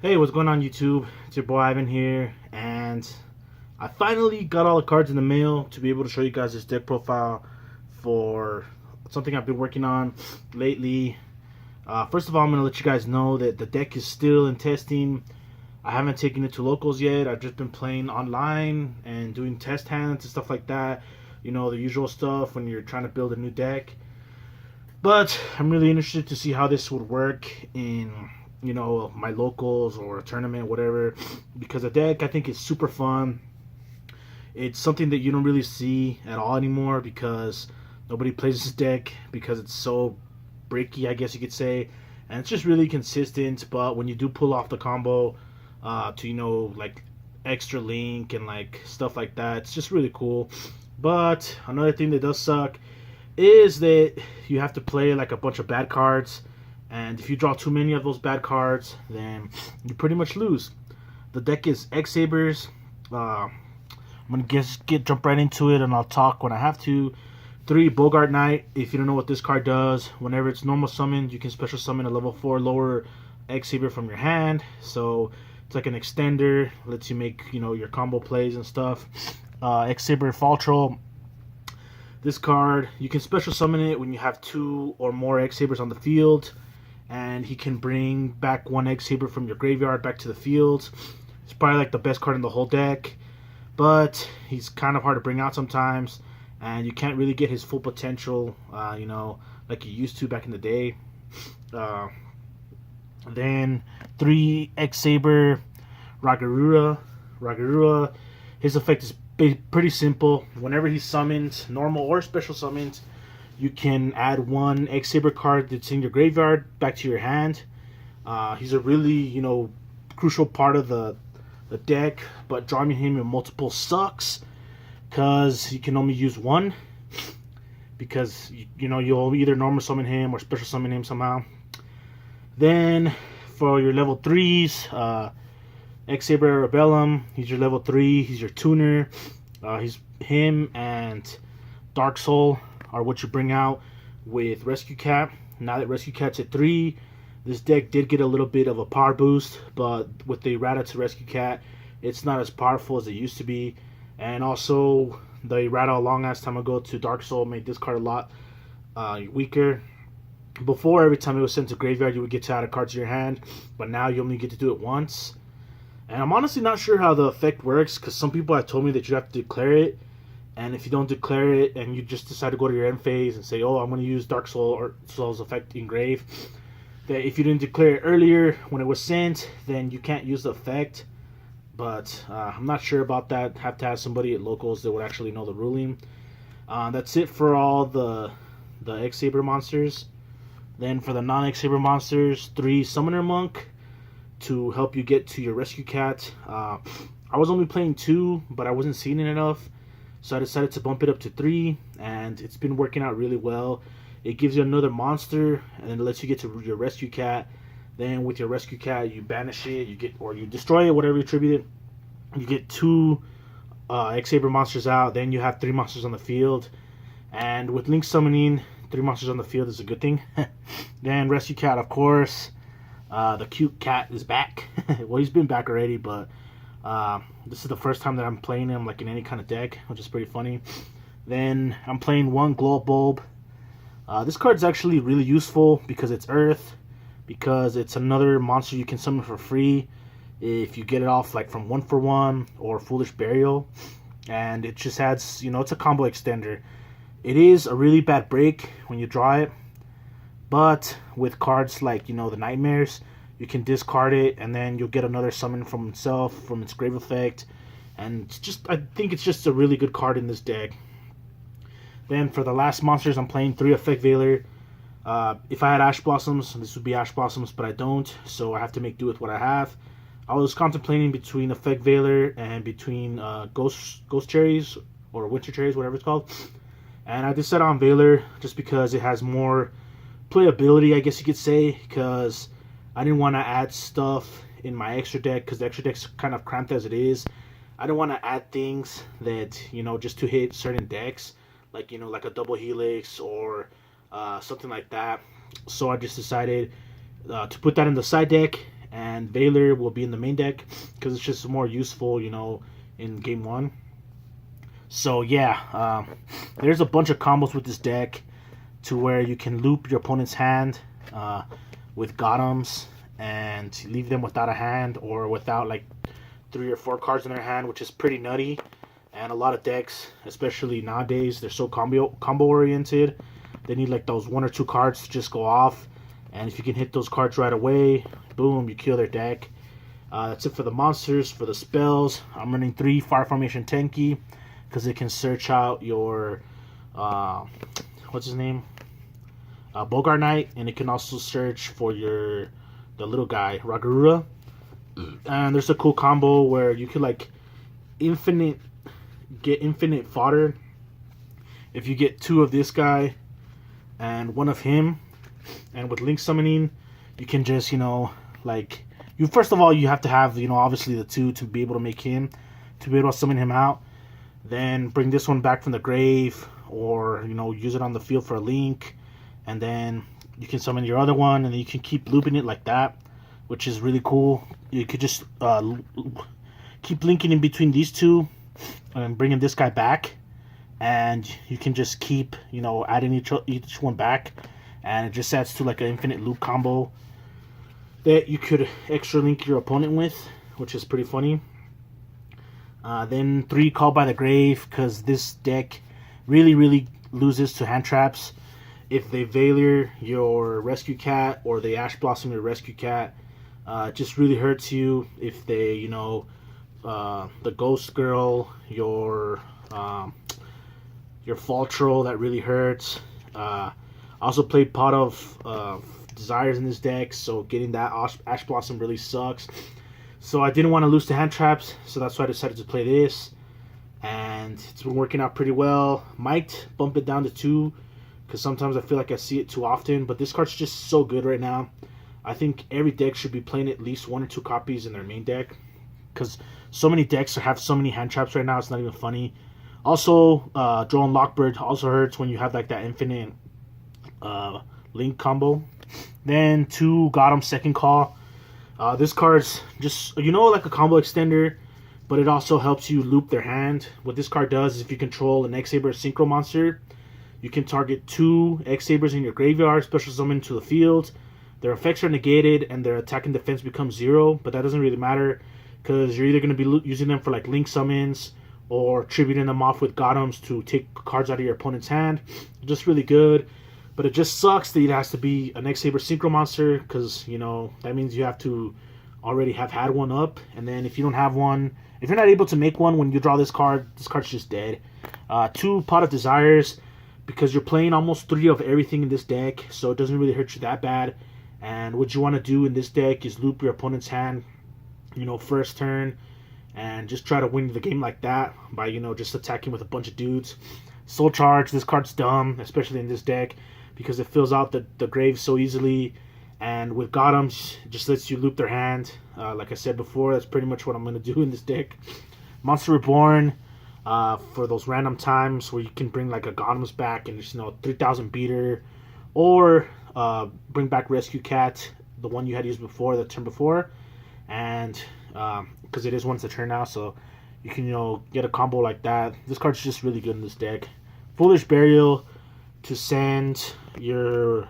Hey, what's going on YouTube? It's your boy Ivan here, and I finally got all the cards in the mail to be able to show you guys this deck profile for something I've been working on lately. First of all, I'm going to let you guys know that the deck is still in testing. I haven't taken it to locals yet. I've just been playing online and doing test hands and stuff like that. You know, the usual stuff when you're trying to build a new deck. But I'm really interested to see how this would work in, my locals or a tournament, whatever. Because the deck, I think, is super fun. It's something that you don't really see at all anymore because nobody plays this deck because it's so breaky, I guess you could say. And it's just really consistent. But when you do pull off the combo to, like extra link and like stuff like that, it's just really cool. But another thing that does suck is that you have to play like a bunch of bad cards, and if you draw too many of those bad cards, then you pretty much lose. The deck is X-Sabers. I'm gonna jump right into it, and I'll talk when I have to. 3 Bogart Knight. If you don't know what this card does, whenever it's normal summoned, you can special summon a level 4 lower X-Saber from your hand. So it's like an extender, lets you make your combo plays and stuff. X-Saber Fall Troll. This card, you can special summon it when you have 2 or more X-Sabers on the field, and he can bring back 1 X-Saber from your graveyard back to the field. It's probably like the best card in the whole deck, but he's kind of hard to bring out sometimes, and you can't really get his full potential, like you used to back in the day. Then 3 X-Saber Ragarura. His effect is pretty simple. Whenever he's summoned, normal or special summoned, you can add 1 X-Saber card that's in your graveyard back to your hand. He's a really, crucial part of the deck, but drawing him in multiple sucks because you can only use 1 because, you'll either normal summon him or special summon him somehow. Then for your level 3s, X-Saber Rebellum, he's your level 3, he's your tuner. Him and Dark Soul are what you bring out with Rescue Cat. Now that Rescue Cat's at 3, this deck did get a little bit of a power boost, but with the errata to Rescue Cat, it's not as powerful as it used to be. And also, the errata a long ass time ago to Dark Soul made this card a lot weaker. Before, every time it was sent to graveyard, you would get to add a card to your hand, but now you only get to do it once. And I'm honestly not sure how the effect works, because some people have told me that you have to declare it, and if you don't declare it and you just decide to go to your end phase and say, oh, I'm going to use Dark Soul or Soul's effect in grave, that if you didn't declare it earlier when it was sent, then you can't use the effect. But I'm not sure about that. Have to have somebody at locals that would actually know the ruling. That's it for all the X-Saber monsters. Then for the non-X-Saber monsters, 3 Summoner Monk to help you get to your Rescue Cat. I was only playing 2, but I wasn't seeing it enough, so I decided to bump it up to 3, and it's been working out really well. It gives you another monster, and then it lets you get to your Rescue Cat. Then with your Rescue Cat, you banish it, you destroy it, whatever you attribute it. You get 2 X-Saber monsters out, then you have 3 monsters on the field. And with Link Summoning, 3 monsters on the field is a good thing. Then Rescue Cat, of course. The cute cat is back. Well, he's been back already, but this is the first time that I'm playing him like in any kind of deck, which is pretty funny. Then I'm playing 1 Glow Bulb. This card's actually really useful because it's Earth, because it's another monster you can summon for free if you get it off like from 1-for-1 or Foolish Burial, and it just adds, it's a combo extender. It is a really bad break when you draw it, but with cards like, the Nightmares, you can discard it, and then you'll get another summon from itself, from its grave effect. And I think it's just a really good card in this deck. Then for the last monsters, I'm playing 3 Effect Veiler. If I had Ash Blossoms, this would be Ash Blossoms, but I don't, so I have to make do with what I have. I was contemplating between Effect Veiler and between Ghost Cherries, or Winter Cherries, whatever it's called. And I decided on Veiler just because it has more playability, I guess you could say, because I didn't want to add stuff in my extra deck, because the extra deck's kind of cramped as it is. I don't want to add things that, just to hit certain decks, like, like a double helix or something like that. So I just decided to put that in the side deck, and and Valor will be in the main deck because it's just more useful, in game one. So yeah, there's a bunch of combos with this deck to where you can loop your opponent's hand with Gotems and leave them without a hand or without like 3 or 4 cards in their hand, which is pretty nutty. And a lot of decks, especially nowadays, they're so combo oriented. They need like those 1 or 2 cards to just go off, and if you can hit those cards right away, boom, you kill their deck. That's it for the monsters. For the spells, I'm running 3 Fire Formation Tenki because it can search out your what's his name, Bogart Knight, and it can also search for the little guy Ragarura. And there's a cool combo where you could like get infinite fodder if you get 2 of this guy and 1 of him. And with link summoning, you can just like, you first of all you have to have obviously the 2 to be able to make him, to be able to summon him out. Then bring this one back from the grave, or use it on the field for a link, and then you can summon your other one, and then you can keep looping it like that, which is really cool. You could just keep linking in between these 2 and bringing this guy back, and you can just keep adding each one back, and it just adds to like an infinite loop combo that you could extra link your opponent with, which is pretty funny. Then 3 Call by the Grave, because this deck really loses to hand traps. If they Valor your Rescue Cat or they Ash Blossom your Rescue Cat, it just really hurts you. If they, the Ghost Girl, your Fall Troll, that really hurts. I also played Pot of Desires in this deck, so getting that Ash Blossom really sucks. So I didn't want to lose to hand traps, so that's why I decided to play this. And it's been working out pretty well. Might bump it down to 2, because sometimes I feel like I see it too often. But this card's just so good right now. I think every deck should be playing at least 1 or 2 copies in their main deck, because so many decks have so many hand traps right now, it's not even funny. Also, Drone Lockbird also hurts when you have like that infinite link combo. Then 2 Gotham Second Call. This card's just, like a combo extender, but it also helps you loop their hand. What this card does is if you control an X-Saber Synchro monster, you can target 2 X-Sabers in your graveyard, special summon to the field. Their effects are negated and their attack and defense becomes 0, but that doesn't really matter because you're either going to be using them for like link summons or tributing them off with Gotems to take cards out of your opponent's hand. Just really good. But it just sucks that it has to be an X-Saber Synchro monster, because, that means you have to already have had one up. And then if you don't have one, if you're not able to make one when you draw this card's just dead. 2 Pot of Desires, because you're playing almost 3 of everything in this deck, so it doesn't really hurt you that bad. And what you want to do in this deck is loop your opponent's hand, first turn, and just try to win the game like that by, just attacking with a bunch of dudes. Soul Charge, this card's dumb, especially in this deck, because it fills out the grave so easily, and with Gotems, it just lets you loop their hand. Like I said before, that's pretty much what I'm going to do in this deck. Monster Reborn, for those random times where you can bring like a Gotems back and just 3000 beater, or bring back Rescue Cat, the one you had used before, the turn before, and because it is once a turn now, so you can get a combo like that. This card's just really good in this deck. Foolish Burial, to send your,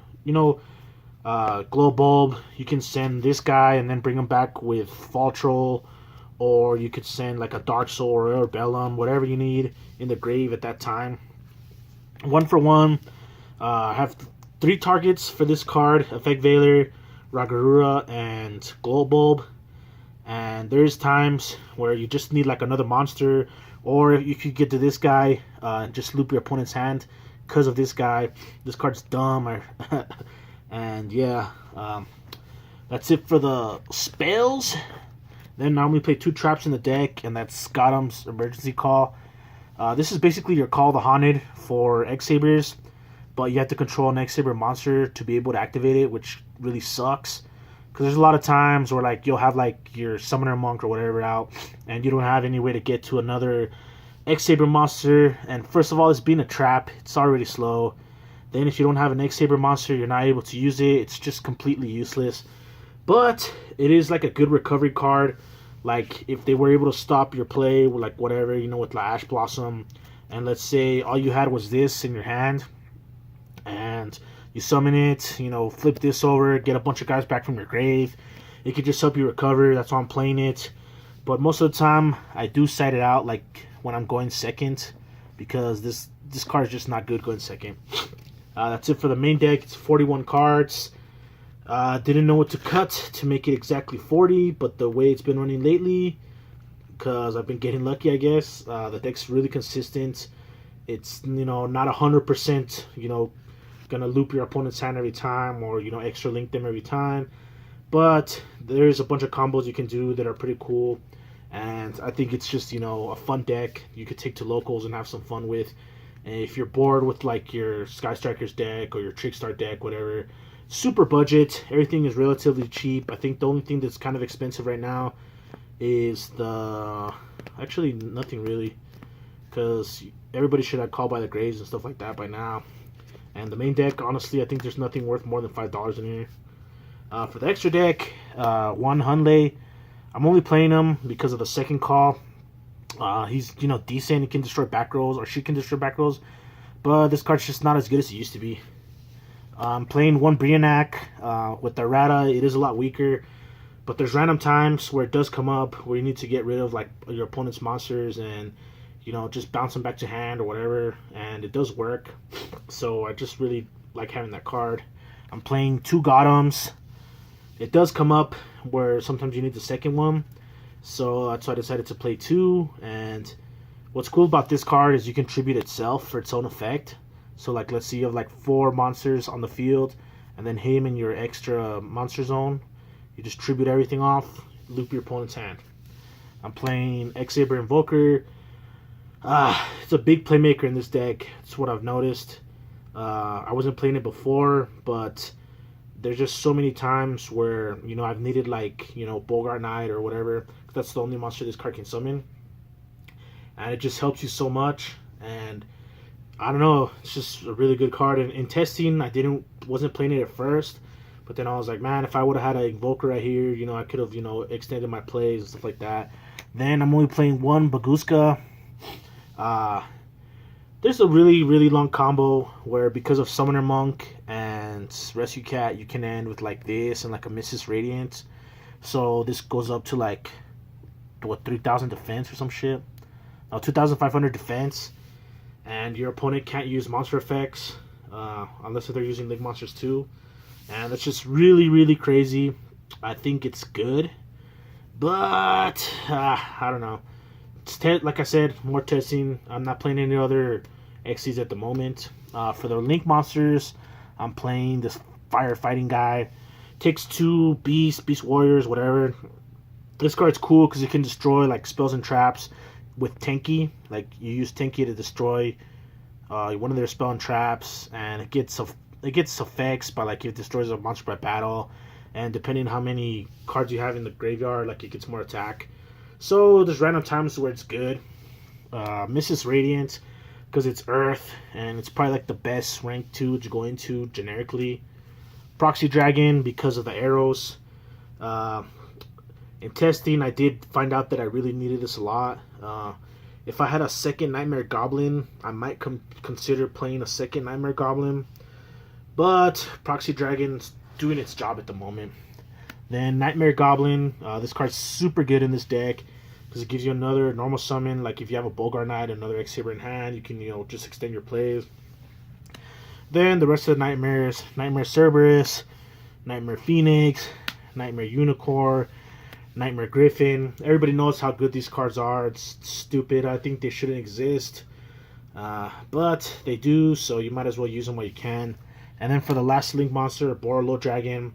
Glow Bulb. You can send this guy and then bring him back with Fall Troll, or you could send like a Dark Soul or Bellum, whatever you need in the grave at that time. 1 for 1. I have 3 targets for this card: Effect Valor, Ragarura, and Glow Bulb. And there's times where you just need like another monster, or if you could get to this guy, just loop your opponent's hand. Because of this guy, this card's dumb. And yeah, that's it for the spells. Then normally play 2 traps in the deck, and that's Gothem's Emergency Call. This is basically your Call the Haunted for X-Sabers, but you have to control an X-Saber monster to be able to activate it, which really sucks. Because there's a lot of times where like you'll have like your Summoner Monk or whatever out, and you don't have any way to get to another X-Saber monster. And first of all, it's being a trap, it's already slow. Then if you don't have an X-Saber monster, you're not able to use it. It's just completely useless. But it is like a good recovery card. Like if they were able to stop your play with like whatever, with the Ash Blossom, and let's say all you had was this in your hand, and you summon it, flip this over, get a bunch of guys back from your grave. It could just help you recover. That's why I'm playing it. But most of the time, I do side it out like when I'm going second, because this card is just not good going second. That's it for the main deck. It's 41 cards. Didn't know what to cut to make it exactly 40, but the way it's been running lately, because I've been getting lucky, I guess. The deck's really consistent. It's not 100%, gonna loop your opponent's hand every time, or extra link them every time. But there's a bunch of combos you can do that are pretty cool, and I think it's just a fun deck you could take to locals and have some fun with. And if you're bored with like your Sky Strikers deck or your Trickstar deck, whatever, super budget, everything is relatively cheap. I think the only thing that's kind of expensive right now is actually nothing really, because everybody should have Call by the Graves and stuff like that by now. And the main deck, honestly, I think there's nothing worth more than $5 in here. For the extra deck, one Hunley, I'm only playing him because of the second call. He's decent. He can destroy back rows, or she can destroy back rows, but this card's just not as good as it used to be. I'm playing one Brionac with the Errata. It is a lot weaker, but there's random times where it does come up where you need to get rid of like your opponent's monsters and just bounce them back to hand or whatever, and it does work. So I just really like having that card. I'm playing two Gothams. It does come up where sometimes you need the second one, so that's why I decided to play two. And what's cool about this card is you can tribute itself for its own effect. So like, let's say you have like 4 monsters on the field, and then him in your extra monster zone, you just tribute everything off, loop your opponent's hand. I'm playing X-Saber Invoker. It's a big playmaker in this deck. That's what I've noticed. I wasn't playing it before, but there's just so many times where I've needed like Bogart Knight or whatever. That's the only monster this card can summon, and it just helps you so much. And I don't know, it's just a really good card. And in testing, wasn't playing it at first, but then I was like, man, if I would have had an Invoker right here, I could have extended my plays and stuff like that. Then I'm only playing one Baguska. There's a really, really long combo where, because of Summoner Monk and Rescue Cat, you can end with like this and like a Mrs. Radiant. So this goes up to like, what, 3,000 defense or some shit? No, 2,500 defense. And your opponent can't use monster effects unless they're using Link Monsters too. And that's just really, really crazy. I think it's good, but I don't know. Like I said, more testing. I'm not playing any other XCs at the moment. For the Link monsters, I'm playing this firefighting guy. Takes 2 Beast Warriors, whatever. This card's cool because it can destroy like spells and traps with Tenki. Like you use Tenki to destroy one of their spell and traps, and it gets effects by like it destroys a monster by battle, and depending on how many cards you have in the graveyard, like it gets more attack. So there's random times where it's good. Mrs. Radiant, because it's Earth, and it's probably like the best rank 2 to go into generically. Proxy Dragon, because of the arrows. In testing, I did find out that I really needed this a lot. If I had a second Nightmare Goblin, I might consider playing a second Nightmare Goblin. But Proxy Dragon's doing its job at the moment. Then Nightmare Goblin, this card's super good in this deck because it gives you another normal summon. Like if you have a Bogart Knight, another X-Saber in hand, you can just extend your plays. Then the rest of the nightmares: Nightmare Cerberus, Nightmare Phoenix, Nightmare Unicorn, Nightmare Griffin. Everybody knows how good these cards are. It's stupid. I think they shouldn't exist, but they do. So you might as well use them while you can. And then for the last Link monster, Borolo Dragon.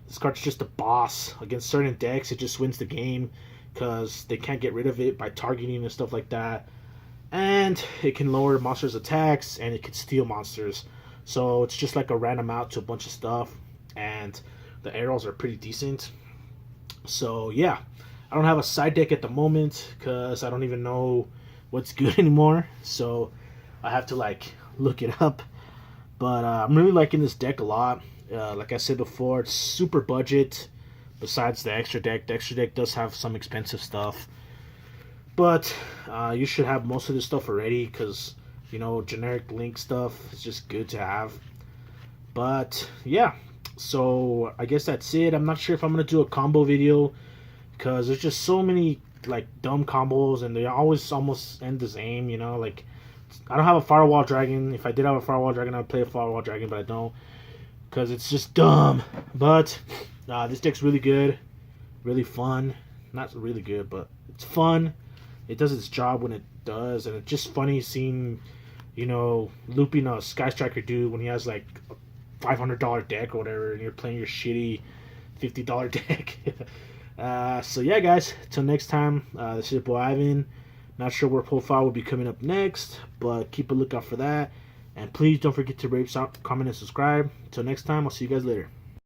This card's just a boss. Against certain decks, it just wins the game because they can't get rid of it by targeting and stuff like that. And it can lower monsters' attacks, and it can steal monsters. So it's just like a random out to a bunch of stuff. And the arrows are pretty decent. So yeah, I don't have a side deck at the moment because I don't even know what's good anymore. So I have to like look it up. But I'm really liking this deck a lot. Like I said before, it's super budget, besides the extra deck. The extra deck does have some expensive stuff, but you should have most of this stuff already, because generic link stuff is just good to have. But yeah, so I guess that's it. I'm not sure if I'm gonna do a combo video, because there's just so many like dumb combos, and they always almost end the same. Like, I don't have a firewall dragon. If I did have a firewall dragon, I'd play a firewall dragon, but I don't, because it's just dumb. But this deck's really good, really fun. Not really good, but it's fun. It does its job when it does, and it's just funny seeing, looping a Sky Striker dude when he has like a $500 deck or whatever, and you're playing your shitty $50 deck. So yeah, guys, till next time, this is your boy Ivan. Not sure where profile will be coming up next, but keep a lookout for that. And please don't forget to rate, comment, and subscribe. Till next time, I'll see you guys later.